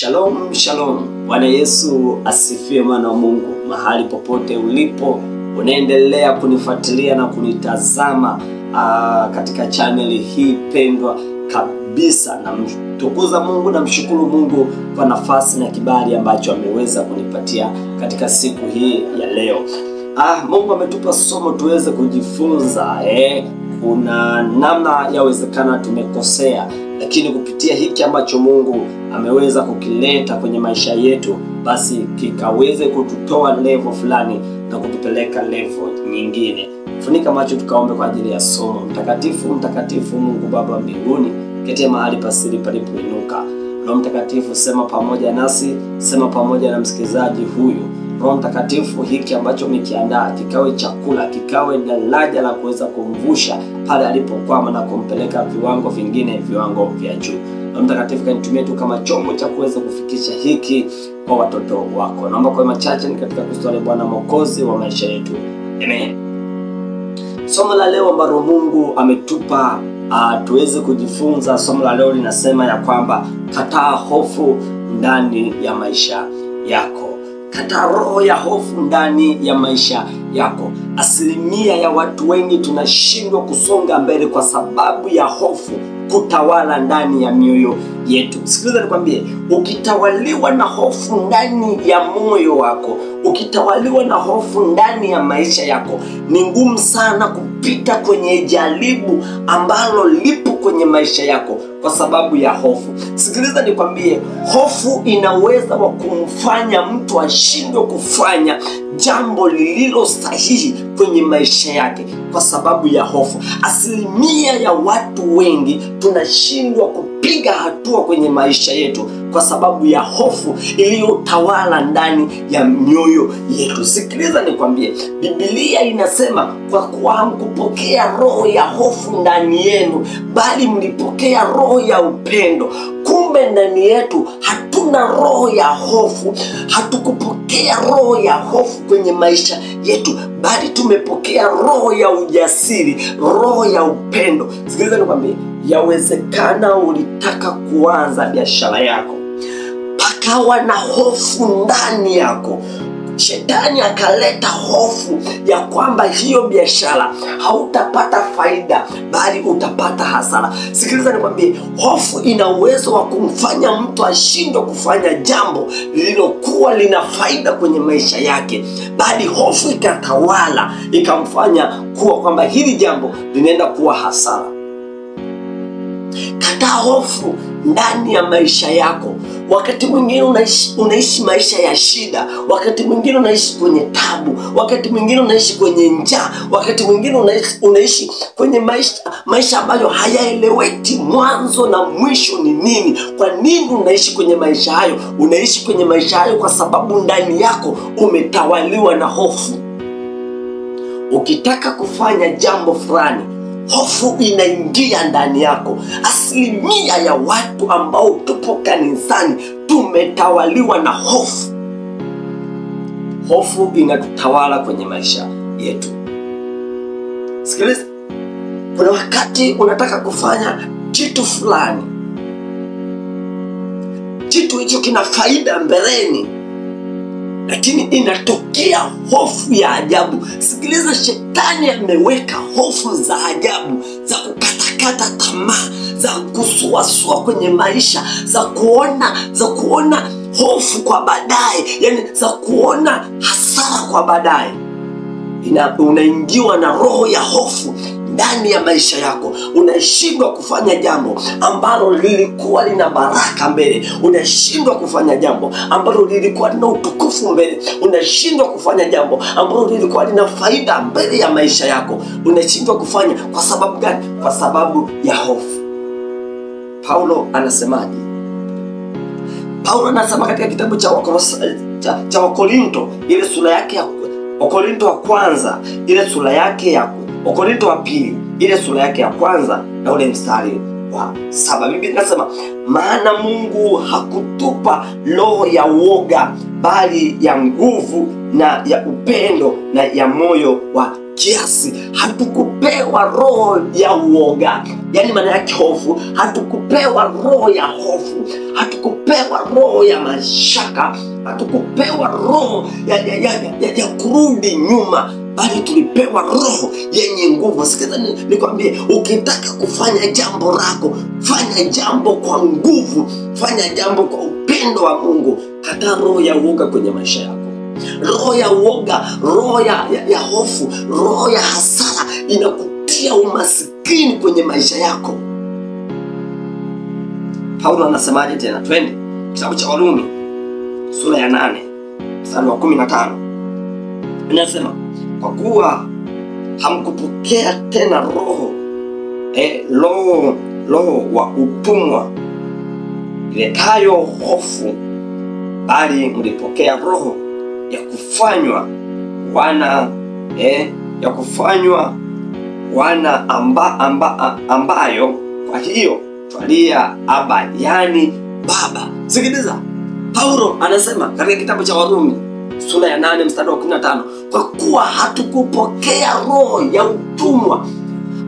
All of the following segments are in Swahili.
Shalom, shalom. Bwana Yesu asifiwe, mwana wa Mungu. Mahali popote ulipo, unaendelea kunifuatilia na kunitazama katika channel hii pendwa kabisa, na mtukuza Mungu na mshukuru Mungu kwa nafasi na kibali ambacho ameweza kunipatia katika siku hii ya leo. Mungu ametupa somo tuweze kujifunza. Kuna namna yawezekana tumekosea, lakini kupitia hiki ambacho Mungu ameweza kukileta kwenye maisha yetu, basi kikaweze kututoa level fulani na kutupeleka level nyingine. Funika macho tukaombe kwa ajili ya somo. Mtakatifu, mtakatifu Mungu Baba wa mbinguni, kete mahali pasiri palipoinuka. Roho Mtakatifu, sema pamoja nasi, sema pamoja na msikilizaji huyu. Roho Mtakatifu, hiki ambacho umekiandaa kikawe chakula, kikawe daraja la kuweza kumvusha pale alipokwama na kumpeleka viwango vingine, viwango vya juu. Roho Mtakatifu, kanitumie tu kama chombo cha kuweza kufikisha hiki kwa watoto wako. Naomba kwa machache ni katika Kristo Bwana Mwokozi wa maisha yetu. Amen. Somo la leo ambalo Mungu ametupa tuweze kujifunza, somo la leo linasema ya kwamba kataa hofu ndani ya maisha yako. Kataa roho ya hofu ndani ya maisha yako. Asilimia ya watu wengi tunashindwa kusonga mbele kwa sababu ya hofu kutawala ndani ya mioyo yetu. Sikiliza nikwambie, ukitawaliwa na hofu ndani ya moyo wako, ukitawaliwa na hofu ndani ya maisha yako, ni ngumu sana kupita kwenye jaribu ambalo lipo kwenye maisha yako kwa sababu ya hofu. Sikiliza nikwambie, hofu inaweza kumfanya mtu ashindwe kufanya jambo lililo sahihi kwenye maisha yake kwa sababu ya hofu. Asilimia ya watu wengi tunashindwa kupiga hatua kwenye maisha yetu kwa sababu ya hofu iliyotawala ndani ya mioyo yetu. Sikiliza nikwambie, Biblia inasema kwa kuwa hamkupokea roho ya hofu ndani yenu, bali mlipokea roho ya upendo. Kumbe ndani yetu hatuna roho ya hofu. Hatukupokea roho ya hofu kwenye maisha yetu, bali tumepokea roho ya ujasiri, roho ya upendo. Sikiliza nikwambie, yawezekana ulitaka kuanza biashara yako, pakawa na hofu ndani yako. Shetani akaleta hofu ya kwamba hiyo biashara hautapata faida, bali utapata hasara. Sikiliza nikwambie, hofu ina uwezo wa kumfanya mtu ashindwe kufanya jambo lililokuwa lina faida kwenye maisha yake, bali hofu ikatawala, ikamfanya kuwa kwamba hili jambo linaenda kuwa hasara. Kataa hofu ndani ya maisha yako. Wakati mwingine unaishi maisha ya shida, wakati mwingine unaishi kwenye tabu, wakati mwingine unaishi kwenye njaa, wakati mwingine unaishi kwenye maisha ambayo hayaeleweki mwanzo na mwisho ni nini. Kwa nini unaishi kwenye maisha hayo? Unaishi kwenye maisha hayo kwa sababu ndani yako umetawaliwa na hofu. Ukitaka kufanya jambo fulani, hofu inaingia ndani yako. Asilimia ya watu ambao tupo kanisani tumetawaliwa na hofu. Hofu inatutawala kwenye maisha yetu. Sikiliza, kuna wakati unataka kufanya kitu fulani, kitu hicho kina faida mbeleni, lakini inatokea hofu ya ajabu. Sikiliza, shetani ameweka hofu za ajabu, za kukatakata tamaa, za kusuasua kwenye maisha, za kuona hofu kwa baadaye, yani za kuona hasara kwa baadaye. Unaingiwa na roho ya hofu ndani ya maisha yako. Unashindwa kufanya jambo ambalo lilikuwa lina baraka mbele. Unashindwa kufanya jambo ambalo lilikuwa lina utukufu mbele. Unashindwa kufanya jambo ambalo lilikuwa lina faida mbele ya maisha yako. Unashindwa kufanya kwa sababu gani? Kwa sababu ya hofu. Paulo anasemaje? Paulo anasema katika kitabu cha Wakorinto, ile sura yake ya Wakorinto wa kwanza, ile sura yake ya Wakorinto wa pili, ile sura yake ya kwanza na ule mstari wa 7. Biblia inasema, maana Mungu hakutupa roho ya uoga, bali ya nguvu na ya upendo na ya moyo wa kiasi. Hatukupewa roho ya uoga, yani maana yake hofu. Hatukupewa roho ya hofu, hatukupewa roho ya mashaka, hatukupewa roho ya kurudi nyuma, bali tulipewa roho yenye nguvu. Sikiza nikwambie, ukitaka kufanya jambo lako, fanya jambo kwa nguvu, fanya jambo kwa upendo wa Mungu. Kataa roho ya uoga kwenye maisha yako. Roho ya uoga, roho ya hofu, roho ya hasara inakutia umasikini kwenye maisha yako. Paulo anasemaje tena? Twende kitabu cha Warumi sura ya 8 mstari wa 15. Inasema, kwa kuwa hamkupokea tena roho wa utumwa iletayo hofu, bali mlipokea roho ya kufanywa wana, ambayo kwa hiyo twalia Aba, yani Baba. Sikiliza, Paulo anasema katika kitabu cha Warumi sura ya 8 mstari wa 15, kwa kuwa hatukupokea roho ya utumwa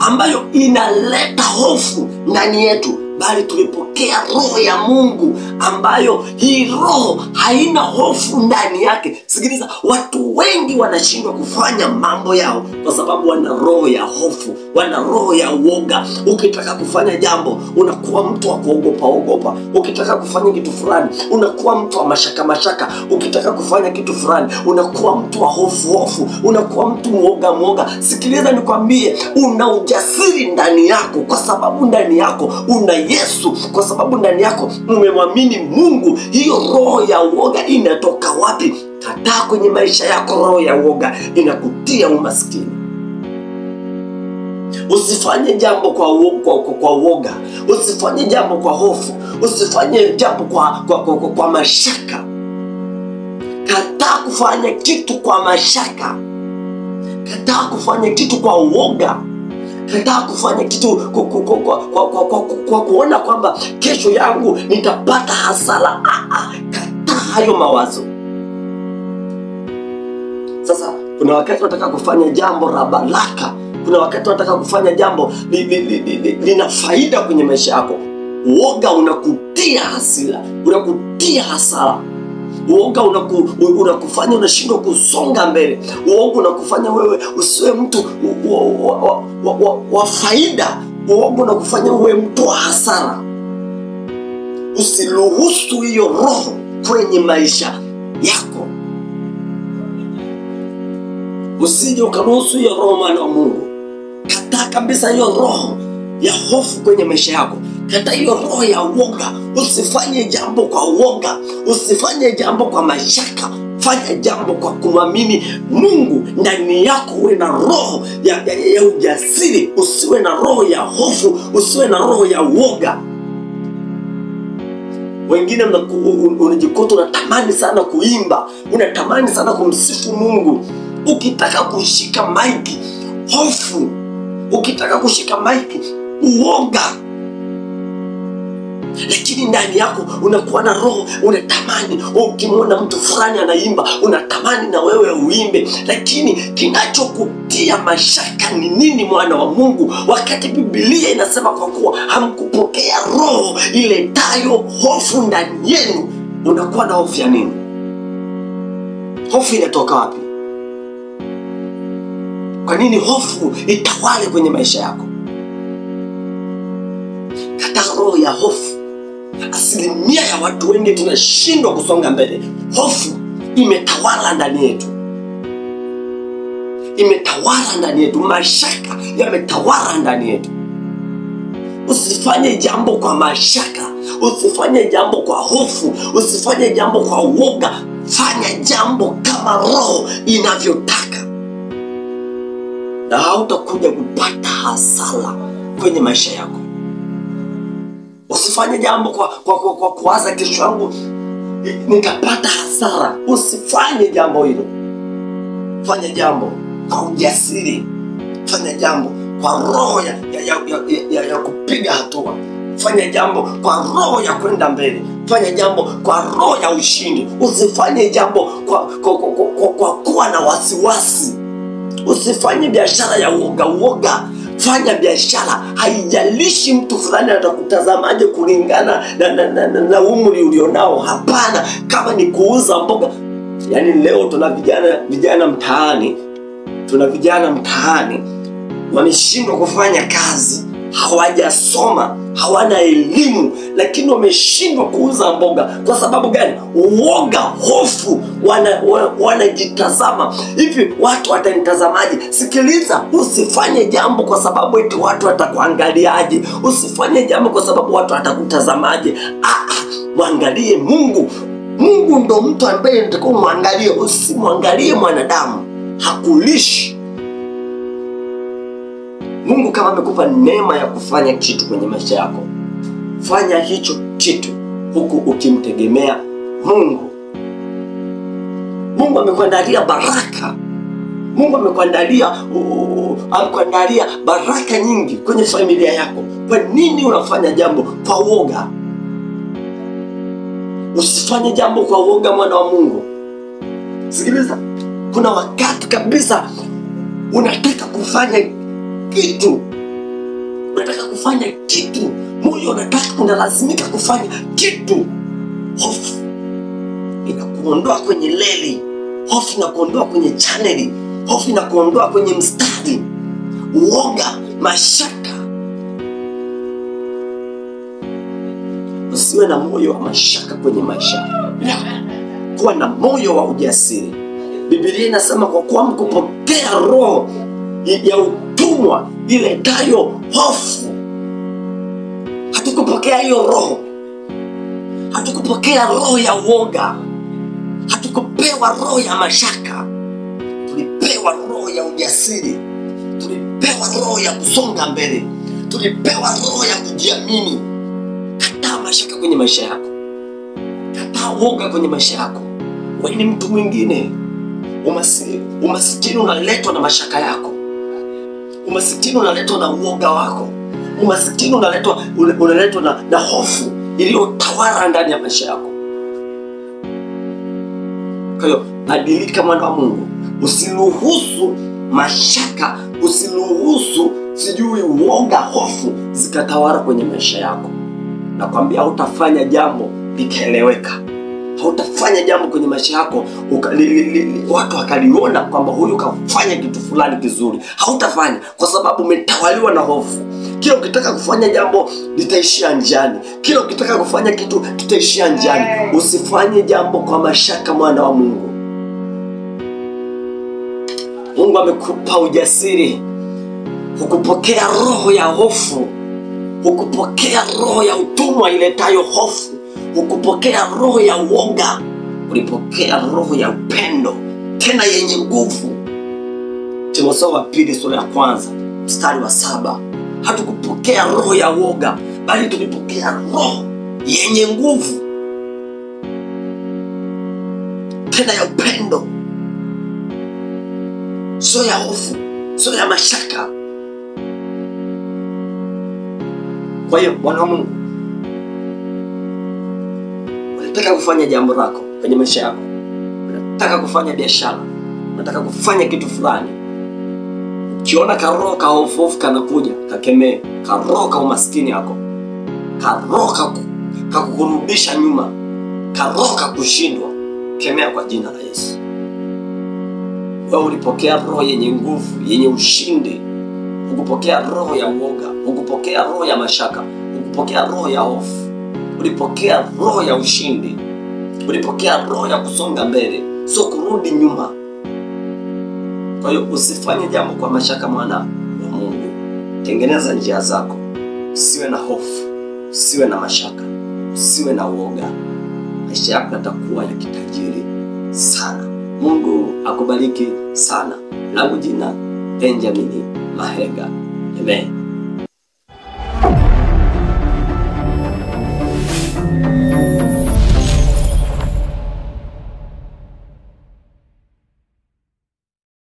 ambayo inaleta hofu ndani yetu, bali tulipokea roho ya Mungu ambayo hii roho haina hofu ndani yake. Sikiliza, watu wengi wanashindwa kufanya mambo yao kwa sababu wana roho ya hofu, wana roho ya uoga. Ukitaka kufanya jambo unakuwa mtu wa kuogopa. Ukitaka kufanya kitu fulani unakuwa mtu wa mashaka. Ukitaka kufanya kitu fulani unakuwa mtu wa hofu, unakuwa mtu muoga. Sikiliza nikwambie, una ujasiri ndani yako kwa sababu ndani yako una Yesu, kwa sababu ndani yako umemwamini Mungu. Hiyo roho ya uoga inatoka wapi? Kataa kwenye maisha yako roho ya uoga, inakutia umaskini. Usifanye jambo kwa uoga, usifanye jambo kwa hofu, usifanye jambo kwa mashaka. Kataa kufanya kitu kwa mashaka, kataa kufanya kitu kwa uoga, kataa kufanya kitu kwa kuona kwamba kesho yangu nitapata hasara. Kataa hayo mawazo. Sasa kuna wakati unataka kufanya jambo la baraka, kuna wakati unataka kufanya jambo lina faida kwenye maisha yako. Uoga unakutia hasira, unakutia hasara. Uoga unakufanya unashindwa kusonga mbele. Uoga unakufanya wewe usiwe mtu wa faida. Uoga unakufanya uwe mtu wa hasara. Usiruhusu hiyo roho kwenye maisha yako. Usije ukaruhusu hiyo roho, mwana wa Mungu. Kataa kabisa hiyo roho ya hofu kwenye maisha yako. Kataa hiyo roho ya uoga. Usifanye jambo kwa uoga, usifanye jambo kwa mashaka. Fanya jambo kwa kumwamini Mungu. Ndani yako uwe na roho ya ujasiri, usiwe na roho ya hofu, usiwe na roho ya uoga. Wengine unajikuta unatamani sana kuimba, unatamani sana kumsifu Mungu. Ukitaka kushika maiki, hofu. Ukitaka kushika maiki, uoga. Lakini ndani yako unakuwa na roho, unatamani. Ukimwona mtu fulani anaimba, unatamani na wewe uimbe. Lakini kinachokutia mashaka ni nini, mwana wa Mungu? Wakati Biblia inasema kwa kuwa hamkupokea roho iletayo hofu ndani yenu, unakuwa na hofu ya nini? Hofu inatoka wapi? Kwa nini hofu itawale kwenye maisha yako? Kataa roho ya hofu. Asilimia ya watu wengi tunashindwa kusonga mbele. Hofu imetawala ndani yetu, imetawala ndani yetu. Mashaka yametawala ndani yetu. Usifanye jambo kwa mashaka, usifanye jambo kwa hofu, usifanye jambo kwa uoga. Fanya jambo kama roho inavyotaka, na hautakuja kupata hasara kwenye maisha yako. Usifanye jambo kwa kuwaza kesho yangu nikapata hasara. Usifanye jambo hilo. Fanya jambo kwa ujasiri. Fanya jambo kwa roho ya kupiga hatua. Fanya jambo kwa roho ya kwenda mbele. Fanya jambo kwa roho ya ushindi. Usifanye jambo kwa kuwa na wasiwasi. Usifanye biashara ya uoga. Fanya biashara, haijalishi mtu fulani atakutazamaje kulingana na umri ulionao. Hapana, kama ni kuuza mboga. Yaani leo tuna vijana mtaani wameshindwa kufanya kazi, hawajasoma, hawana elimu, lakini wameshindwa kuuza mboga. Kwa sababu gani? Uoga, hofu, wanajitazama. Hivi watu watanitazamaje? Sikiliza, usifanye jambo kwa sababu eti watu watakuangaliaje. Usifanye jambo kwa sababu watu watakutazamaje. Mwangalie Mungu. Mungu ndo mtu ambaye unatakiwa muangalie, usimwangalie mwanadamu. Hakulishi. Mungu kama amekupa neema ya kufanya kitu kwenye maisha yako, fanya hicho kitu huku ukimtegemea Mungu. Mungu amekuandalia baraka. Mungu amekuandalia baraka nyingi kwenye familia yako. Kwa nini unafanya jambo kwa uoga? Usifanye jambo kwa uoga, mwana wa Mungu. Sikiliza, kuna wakati kabisa unataka kufanya kitu, moyo unalazimika kufanya kitu. Hofu inakuondoa kwenye leli, hofu inakuondoa kwenye chaneli, hofu inakuondoa kwenye mstari. Uoga, mashaka. Usiwe na moyo wa mashaka kwenye maisha. Kuwa na moyo wa ujasiri. Biblia inasema kwa kuwa mkupokea roho ya utumwa iletayo hofu. Hatukupokea hiyo roho. Hatukupokea roho ya uoga. Hatukupewa roho ya mashaka. Tulipewa roho ya ujasiri. Tulipewa roho ya kusonga mbele. Tulipewa roho ya kujiamini. Kataa mashaka kwenye maisha yako. Kataa uoga kwenye maisha yako. Wewe ni mtu mwingine. Umasikini unaletwa na mashaka yako. Umasikini unaletwa na uoga wako. Umasikini unaletwa na hofu iliyotawala ndani ya maisha yako. Kwa hiyo badilika, mwana wa Mungu. Usiruhusu mashaka, usiruhusu uoga, hofu zikatawala kwenye maisha yako. Nakwambia hautafanya jambo likaeleweka. Hautafanya jambo kwenye maisha yako watu wakaliona kwamba huyu kafanya kitu fulani kizuri. Hautafanya kwa sababu umetawaliwa na hofu. Kila ukitaka kufanya jambo litaishia njiani. Kila ukitaka kufanya kitu kitaishia njiani. Usifanye jambo kwa mashaka, mwana wa Mungu. Mungu amekupa ujasiri. Hukupokea roho ya hofu. Hukupokea roho ya utumwa iletayo hofu. Hukupokea roho ya uoga. Ulipokea roho ya upendo, tena yenye nguvu. Timotheo wa pili sura ya 1 mstari wa 7. Hatukupokea roho ya uoga, bali tulipokea roho yenye nguvu, tena ya upendo. Sio ya hofu, sio ya mashaka. Kwa hiyo Bwana Mungu, unataka kufanya jambo lako kwenye maisha yako, unataka kufanya biashara, unataka kufanya kitu fulani. Ukiona karoho ka hofu kanakuja, kakemee. Karoho ka umaskini yako, karoho ka kukurudisha nyuma, karoho ka kushindwa, kemea kwa jina la Yesu. Wewe ulipokea roho yenye nguvu, yenye ushindi. Ukupokea roho ya uoga, ukupokea roho ya mashaka, ukupokea roho ya hofu. Ulipokea roho ya ushindi. Ulipokea roho ya kusonga mbele, sio kurudi nyuma. Kwa hiyo usifanye jambo kwa mashaka, mwana wa Mungu. Tengeneza njia zako. Usiwe na hofu, usiwe na mashaka, usiwe na uoga. Maisha yako yatakuwa ya kitajiri sana. Mungu akubariki sana. Langu jina Benjamin Mahenga. Amen.